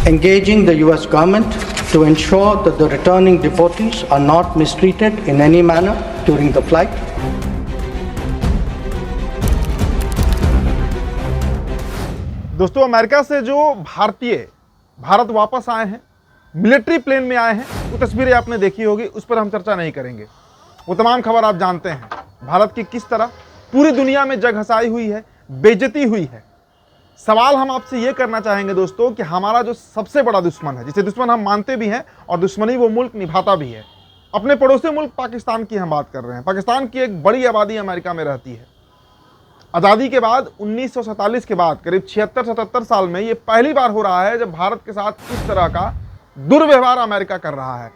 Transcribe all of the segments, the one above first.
engaging the US government to ensure that the returning deportees are not mistreated in any manner during the flight. दोस्तों, America से जो भारतीय भारत वापस आए हैं, मिलिट्री प्लेन में आए हैं, वो तस्वीरें आपने देखी होगी, उस पर हम चर्चा नहीं करेंगे। वो तमाम खबर आप जानते हैं, भारत की किस तरह पूरी दुनिया में जग हंसाई हुई है, बेइज्जती हुई है। सवाल हम आपसे ये करना चाहेंगे दोस्तों कि हमारा जो सबसे बड़ा दुश्मन है, जिसे दुश्मन हम मानते भी हैं और दुश्मनी वो मुल्क निभाता भी है, अपने पड़ोसी मुल्क पाकिस्तान की हम बात कर रहे हैं। पाकिस्तान की एक बड़ी आबादी अमेरिका में रहती है। आज़ादी के बाद 1947 के बाद करीब 76-77 साल में ये पहली बार हो रहा है जब भारत के साथ इस तरह का दुर्व्यवहार अमेरिका कर रहा है।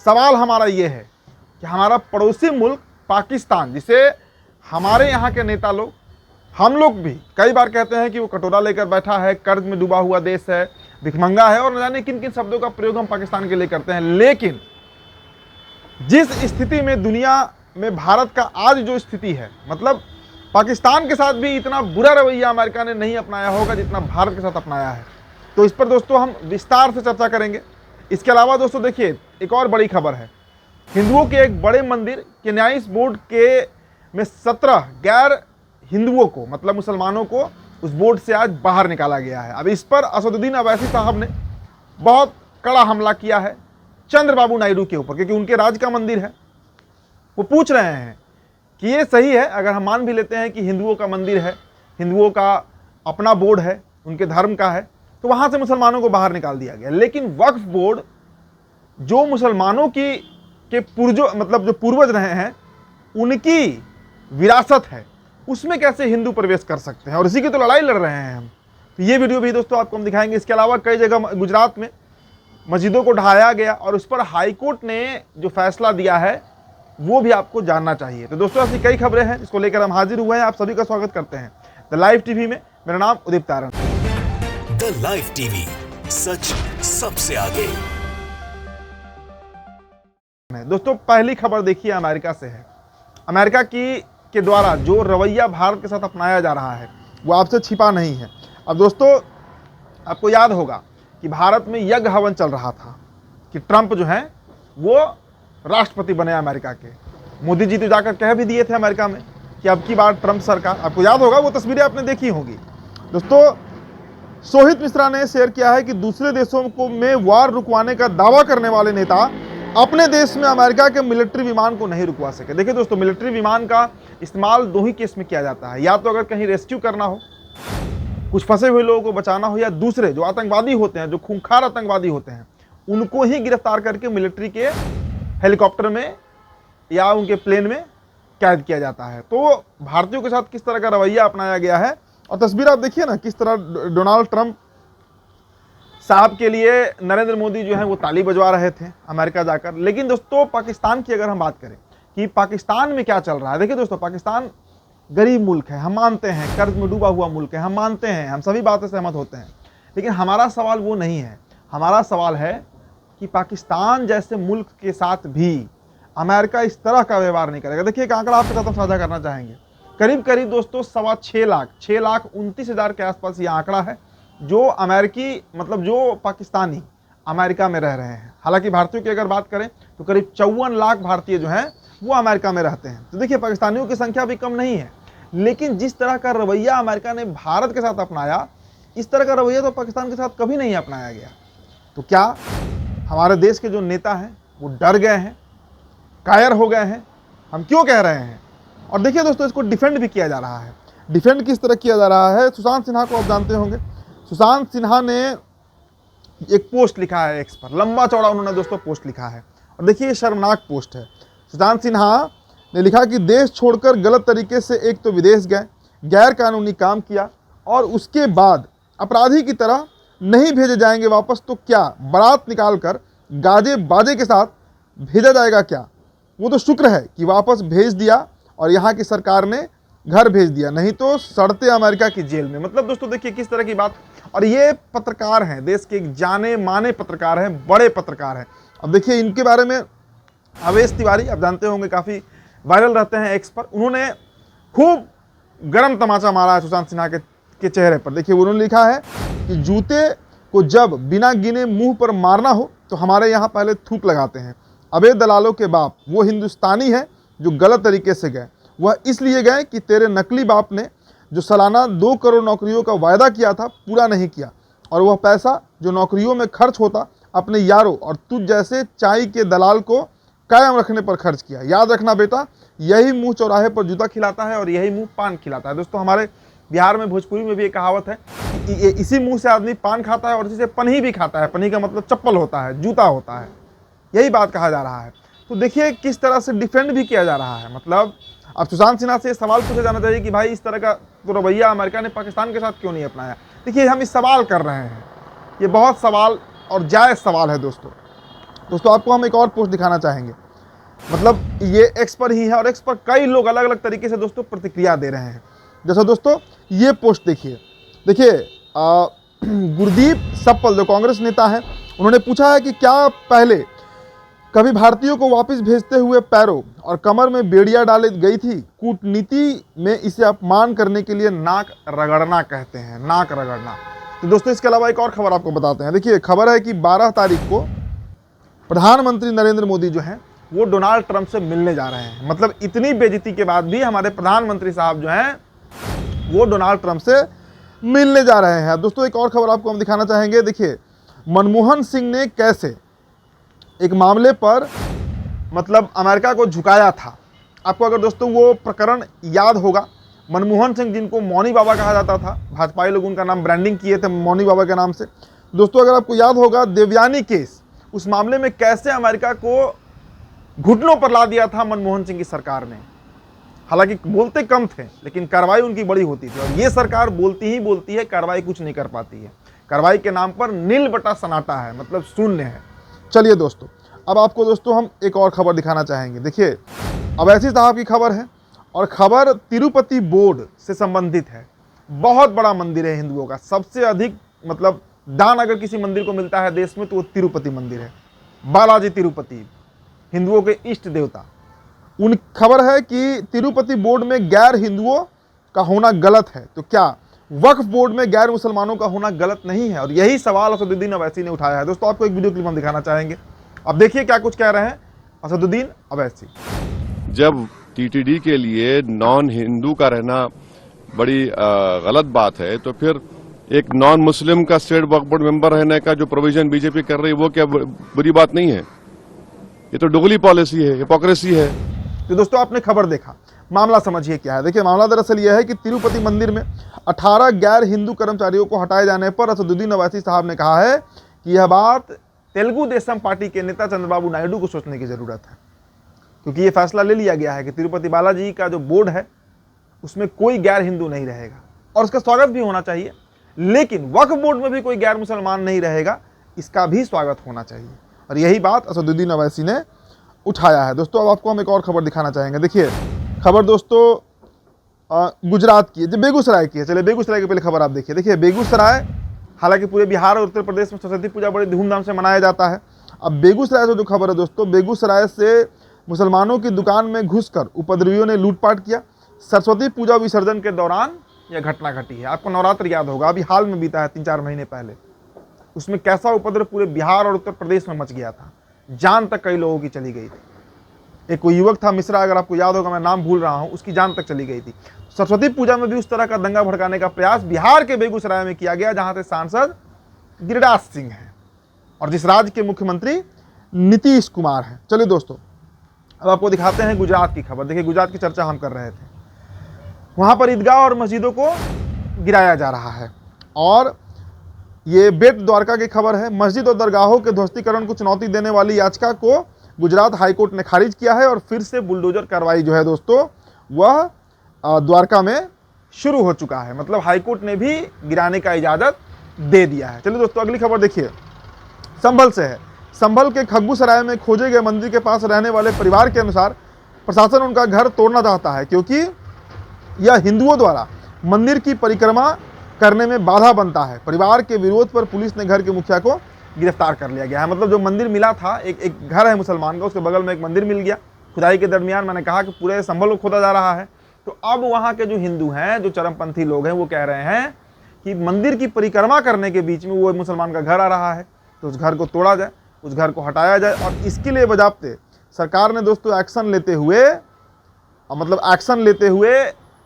सवाल हमारा ये है कि हमारा पड़ोसी मुल्क पाकिस्तान, जिसे हमारे यहाँ के नेता लोग, हम लोग भी कई बार कहते हैं कि वो कटोरा लेकर बैठा है, कर्ज में डूबा हुआ देश है, भिखमंगा है और न जाने किन किन शब्दों का प्रयोग हम पाकिस्तान के लिए करते हैं। लेकिन जिस स्थिति में दुनिया में भारत का आज जो स्थिति है, मतलब पाकिस्तान के साथ भी इतना बुरा रवैया अमेरिका ने नहीं अपनाया होगा जितना भारत के साथ अपनाया है। तो इस पर दोस्तों हम विस्तार से चर्चा करेंगे। इसके अलावा दोस्तों देखिए, एक और बड़ी खबर है। हिंदुओं के एक बड़े मंदिर के न्यायिक बोर्ड के में 17 गैर हिंदुओं को, मतलब मुसलमानों को, उस बोर्ड से आज बाहर निकाला गया है। अब इस पर असदुद्दीन अवैसी साहब ने बहुत कड़ा हमला किया है चंद्रबाबू नायडू के ऊपर, क्योंकि उनके राज्य का मंदिर है। वो पूछ रहे हैं कि ये सही है, अगर हम मान भी लेते हैं कि हिंदुओं का मंदिर है, हिंदुओं का अपना बोर्ड है, उनके धर्म का है, तो वहाँ से मुसलमानों को बाहर निकाल दिया गया। लेकिन वक्फ बोर्ड जो मुसलमानों की के जो पूर्वज रहे हैं, उनकी विरासत है, उसमें कैसे हिंदू प्रवेश कर सकते हैं, और इसी की तो लड़ाई लड़ रहे हैं हम। तो ये वीडियो भी दोस्तों आपको हम दिखाएंगे। इसके अलावा कई जगह गुजरात में मस्जिदों को ढहाया गया और उस पर हाई कोर्ट ने जो फैसला दिया है वो भी आपको जानना चाहिए। तो दोस्तों, ऐसी कई खबरें हैं जिसको लेकर हम हाजिर हुए हैं। आप सभी का स्वागत करते हैं द लाइव टीवी में। मेरा नाम उदित तारण। द लाइव टीवी, सच सबसे आगे। दोस्तों, पहली खबर देखिए अमेरिका से है। अमेरिका के द्वारा जो रवैया भारत के साथ अपनाया जा रहा है वो आपसे छिपा नहीं है। अब दोस्तों, आपको याद होगा कि भारत में यज्ञ हवन चल रहा था कि ट्रंप जो है वो राष्ट्रपति बने अमेरिका के। मोदी जी तो जाकर कह भी दिए थे अमेरिका में कि अब की बार ट्रंप सरकार, आपको याद होगा, वो तस्वीरें आपने देखी होंगी। दोस्तों, सोहित मिश्रा ने शेयर किया है कि दूसरे देशों को में वार रुकवाने का दावा करने वाले नेता अपने देश में अमेरिका के मिलिट्री विमान को नहीं रुकवा सके। देखिए दोस्तों, मिलिट्री विमान का इस्तेमाल दो ही केस में किया जाता है, या तो अगर कहीं रेस्क्यू करना हो, कुछ फंसे हुए लोगों को बचाना हो, या दूसरे जो आतंकवादी होते हैं, जो खूंखार आतंकवादी होते हैं, उनको ही गिरफ्तार करके मिलिट्री के हेलीकॉप्टर में या उनके प्लेन में कैद किया जाता है। तो भारतीयों के साथ किस तरह का रवैया अपनाया गया है, और तस्वीर आप देखिए ना, किस तरह डोनाल्ड ट्रंप साहब के लिए नरेंद्र मोदी जो है वो ताली बजवा रहे थे अमेरिका जाकर। लेकिन दोस्तों, पाकिस्तान की अगर हम बात करें कि पाकिस्तान में क्या चल रहा है, देखिए दोस्तों, पाकिस्तान गरीब मुल्क है, हम मानते हैं, कर्ज में डूबा हुआ मुल्क है, हम मानते हैं, हम सभी बातें सहमत होते हैं। लेकिन हमारा सवाल वो नहीं है। हमारा सवाल है कि पाकिस्तान जैसे मुल्क के साथ भी अमेरिका इस तरह का व्यवहार नहीं करेगा। देखिए, एक आंकड़ा आपके साथ हम साझा करना चाहेंगे। करीब करीब दोस्तों 6,29,000 के आसपास ये आंकड़ा है जो अमेरिकी, मतलब जो पाकिस्तानी अमेरिका में रह रहे हैं। हालांकि भारतीयों की अगर बात करें तो करीब 54 लाख भारतीय जो हैं वो अमेरिका में रहते हैं। तो देखिए, पाकिस्तानियों की संख्या भी कम नहीं है। लेकिन जिस तरह का रवैया अमेरिका ने भारत के साथ अपनाया, इस तरह का रवैया तो पाकिस्तान के साथ कभी नहीं अपनाया गया। तो क्या हमारे देश के जो नेता हैं वो डर गए हैं, कायर हो गए हैं? हम क्यों कह रहे हैं? और देखिए दोस्तों, इसको डिफेंड भी किया जा रहा है। डिफेंड किस तरह किया जा रहा है? सुशांत सिन्हा को आप जानते होंगे। सुशांत सिन्हा ने एक पोस्ट लिखा है एक्स पर, लंबा चौड़ा उन्होंने दोस्तों पोस्ट लिखा है, और देखिए ये शर्मनाक पोस्ट है। सुशांत सिन्हा ने लिखा कि देश छोड़कर गलत तरीके से एक तो विदेश गए, गैर कानूनी काम किया, और उसके बाद अपराधी की तरह नहीं भेजे जाएंगे वापस, तो क्या बारात निकालकर गाजे बाजे के साथ भेजा जाएगा क्या? वो तो शुक्र है कि वापस भेज दिया और यहाँ की सरकार ने घर भेज दिया, नहीं तो सड़ते अमेरिका की जेल में। मतलब दोस्तों देखिए किस तरह की बात। और ये पत्रकार हैं, देश के एक जाने माने पत्रकार हैं, बड़े पत्रकार हैं। अब देखिए इनके बारे में, अवेश तिवारी आप जानते होंगे, काफ़ी वायरल रहते हैं एक्स पर। उन्होंने खूब गरम तमाचा मारा है सुशांत सिन्हा के चेहरे पर। देखिए उन्होंने लिखा है कि जूते को जब बिना गिने मुंह पर मारना हो तो हमारे यहाँ पहले थूक लगाते हैं। अबे दलालों के बाप, वो हिंदुस्तानी है जो गलत तरीके से गए। वह इसलिए गए कि तेरे नकली बाप ने जो सालाना 2 करोड़ नौकरियों का वायदा किया था पूरा नहीं किया, और वह पैसा जो नौकरियों में खर्च होता अपने यारों और तुझ जैसे चाय के दलाल को कायम रखने पर खर्च किया। याद रखना बेटा, यही मुंह चौराहे पर जूता खिलाता है और यही मुंह पान खिलाता है। दोस्तों, हमारे बिहार में भोजपुरी में भी एक कहावत है कि इसी मुंह से आदमी पान खाता है और इसी से पन्ही भी खाता है। पन्ही का मतलब चप्पल होता है, जूता होता है, यही बात कहा जा रहा है। तो देखिए किस तरह से डिफेंड भी किया जा रहा है। मतलब अब सुशांत सिन्हा से सवाल पूछा जाना चाहिए कि भाई इस तरह का तो रवैया अमेरिका ने पाकिस्तान के साथ क्यों नहीं अपनाया। देखिए हम इस सवाल कर रहे हैं, ये बहुत सवाल और जायज़ सवाल है। दोस्तों आपको हम एक और पोस्ट दिखाना चाहेंगे। मतलब ये एक्स पर ही है और एक्स पर कई लोग अलग अलग तरीके से दोस्तों प्रतिक्रिया दे रहे हैं। जैसा दोस्तों ये पोस्ट देखिए गुरदीप सप्पल जो कांग्रेस नेता है, उन्होंने पूछा है कि क्या पहले कभी भारतीयों को वापस भेजते हुए पैरों और कमर में बेड़ियां डाली गई थी। कूटनीति में इसे अपमान करने के लिए नाक रगड़ना कहते हैं, नाक रगड़ना। तो दोस्तों इसके अलावा एक और खबर आपको बताते हैं। देखिए खबर है कि 12 तारीख को प्रधानमंत्री नरेंद्र मोदी जो हैं वो डोनाल्ड ट्रंप से मिलने जा रहे हैं। मतलब इतनी बेइज्जती के बाद भी हमारे प्रधानमंत्री साहब जो हैं वो डोनाल्ड ट्रंप से मिलने जा रहे हैं। दोस्तों एक और खबर आपको हम दिखाना चाहेंगे। देखिए मनमोहन सिंह ने कैसे एक मामले पर मतलब अमेरिका को झुकाया था। आपको अगर दोस्तों वो प्रकरण याद होगा, मनमोहन सिंह जिनको मौनी बाबा कहा जाता था, भाजपाई लोग उनका नाम ब्रांडिंग किए थे मौनी बाबा के नाम से। दोस्तों अगर आपको याद होगा देवयानी केस, उस मामले में कैसे अमेरिका को घुटनों पर ला दिया था मनमोहन सिंह की सरकार ने। हालांकि बोलते कम थे लेकिन कार्रवाई उनकी बड़ी होती थी, और ये सरकार बोलती ही बोलती है, कार्रवाई कुछ नहीं कर पाती है। कार्रवाई के नाम पर नील बटा सन्नाटा है, मतलब शून्य है। चलिए दोस्तों अब आपको दोस्तों हम एक और खबर दिखाना चाहेंगे। देखिए अवैसी साहब की खबर है और खबर तिरुपति बोर्ड से संबंधित है। बहुत बड़ा मंदिर है हिंदुओं का, सबसे अधिक मतलब दान अगर किसी मंदिर को मिलता है देश में तो वो तिरुपति मंदिर है। बालाजी तिरुपति हिंदुओं के इष्ट देवता। उन खबर है कि तिरुपति बोर्ड में गैर हिंदुओं का होना गलत है, तो क्या वक्फ बोर्ड में गैर मुसलमानों का होना गलत नहीं है? और यही सवाल असदुद्दीन अवैसी ने उठाया है। दोस्तों आपको एक वीडियो क्लिप हम दिखाना चाहेंगे, अब देखिए क्या कुछ कह रहे हैं असदुद्दीन अवैसी। जब टीटीडी के लिए नॉन हिंदू का रहना बड़ी गलत बात है, तो फिर एक नॉन मुस्लिम का स्टेट वक्फ बोर्ड मेंबर रहने का जो प्रोविजन बीजेपी कर रही है वो क्या बुरी बात नहीं है? ये तो डुगली पॉलिसी है, हिपोक्रेसी है। तो दोस्तों आपने खबर देखा, मामला समझिए क्या है। देखिए मामला दरअसल यह है कि तिरुपति मंदिर में 18 गैर हिंदू कर्मचारियों को हटाए जाने पर असदुद्दीन अवैसी साहब ने कहा है कि यह बात तेलुगु देशम पार्टी के नेता चंद्रबाबू नायडू को सोचने की जरूरत है, क्योंकि ये फैसला ले लिया गया है कि तिरुपति बालाजी का जो बोर्ड है उसमें कोई गैर हिंदू नहीं रहेगा, और उसका स्वागत भी होना चाहिए। लेकिन वक्फ बोर्ड में भी कोई गैर मुसलमान नहीं रहेगा, इसका भी स्वागत होना चाहिए। और यही बात असदुद्दीन अवैसी ने उठाया है। दोस्तों अब आपको हम एक और खबर दिखाना चाहेंगे। देखिए खबर दोस्तों गुजरात की है, जो बेगूसराय की है। चलिए बेगूसराय की पहले खबर आप देखिए। देखिए बेगूसराय, हालांकि पूरे बिहार और उत्तर प्रदेश में सरस्वती पूजा बड़ी धूमधाम से मनाया जाता है। अब बेगूसराय से जो खबर है दोस्तों, बेगूसराय से मुसलमानों की दुकान में घुसकर उपद्रवियों ने लूटपाट किया। सरस्वती पूजा विसर्जन के दौरान यह घटना घटी है। आपको नवरात्र याद होगा, अभी हाल में बीता है 3-4 महीने पहले। उसमें कैसा उपद्रव पूरे बिहार और उत्तर प्रदेश में मच गया था, जान तक कई लोगों की चली गई थी। एक कोई युवक था मिश्रा, अगर आपको याद होगा, मैं नाम भूल रहा हूं, उसकी जान तक चली गई थी। सरस्वती पूजा में भी उस तरह का दंगा भड़काने का प्रयास बिहार के बेगूसराय में किया गया, जहां से सांसद गिरिराज सिंह हैं और जिस राज्य के मुख्यमंत्री नीतीश कुमार हैं। चलिए दोस्तों अब आपको दिखाते हैं गुजरात की खबर। देखिए गुजरात की चर्चा हम कर रहे थे, वहां पर ईदगाह और मस्जिदों को गिराया जा रहा है, और ये बेट द्वारका की खबर है। मस्जिद और दरगाहों के ध्वस्तीकरण को चुनौती देने वाली याचिका को गुजरात हाईकोर्ट ने खारिज किया है, और फिर से बुलडोजर कार्रवाई जो है दोस्तों वह द्वारका में शुरू हो चुका है। मतलब हाईकोर्ट ने भी गिराने का इजाजत दे दिया है। चलिए दोस्तों अगली खबर देखिए, संभल से है। संभल के खग्गूसराय में खोजे गए मंदिर के पास रहने वाले परिवार के अनुसार प्रशासन उनका घर तोड़ना चाहता है, क्योंकि यह हिंदुओं द्वारा मंदिर की परिक्रमा करने में बाधा बनता है। परिवार के विरोध पर पुलिस ने घर के मुखिया को गिरफ्तार कर लिया गया है। मतलब जो मंदिर मिला था, एक घर है मुसलमान का, उसके बगल में एक मंदिर मिल गया। खुदाई के दरमियान मैंने कहा कि पूरे संभल को खोदा जा रहा है। तो अब वहाँ के जो हिंदू हैं, जो चरमपंथी लोग हैं, वो कह रहे हैं कि मंदिर की परिक्रमा करने के बीच में वो मुसलमान का घर आ रहा है, तो उस घर को तोड़ा जाए, उस घर को हटाया जाए। और इसके लिए बजाबते सरकार ने दोस्तों एक्शन लेते हुए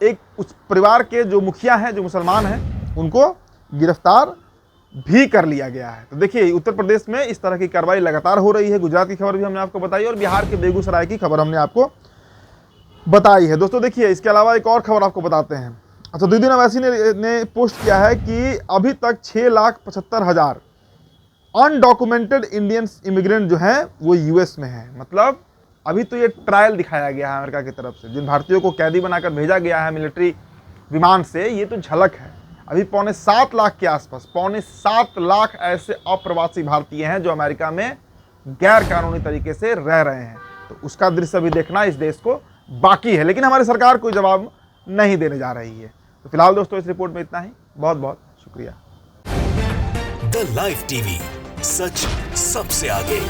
एक उस परिवार के जो मुखिया हैं, जो मुसलमान हैं, उनको गिरफ्तार भी कर लिया गया है। तो देखिए उत्तर प्रदेश में इस तरह की कार्रवाई लगातार हो रही है। गुजरात की खबर भी हमने आपको बताई और बिहार के बेगूसराय की खबर हमने आपको बताई है। दोस्तों देखिए, इसके अलावा एक और खबर आपको बताते हैं। अच्छा, दीदी अवैसी ने पोस्ट किया है कि अभी तक 6,75,000 अनडॉक्यूमेंटेड इंडियन इमिग्रेंट जो हैं वो यूएस में हैं। मतलब अभी तो ये ट्रायल दिखाया गया है अमेरिका की तरफ से, जिन भारतीयों को कैदी बनाकर भेजा गया है मिलिट्री विमान से, ये तो झलक है। अभी 6.25 लाख के आसपास 6.25 लाख ऐसे अप्रवासी भारतीय हैं जो अमेरिका में गैर कानूनी तरीके से रह रहे हैं। तो उसका दृश्य भी देखना इस देश को बाकी है, लेकिन हमारी सरकार कोई जवाब नहीं देने जा रही है। तो फिलहाल दोस्तों इस रिपोर्ट में इतना ही। बहुत बहुत शुक्रिया। द लाइव टीवी, सच सबसे आगे।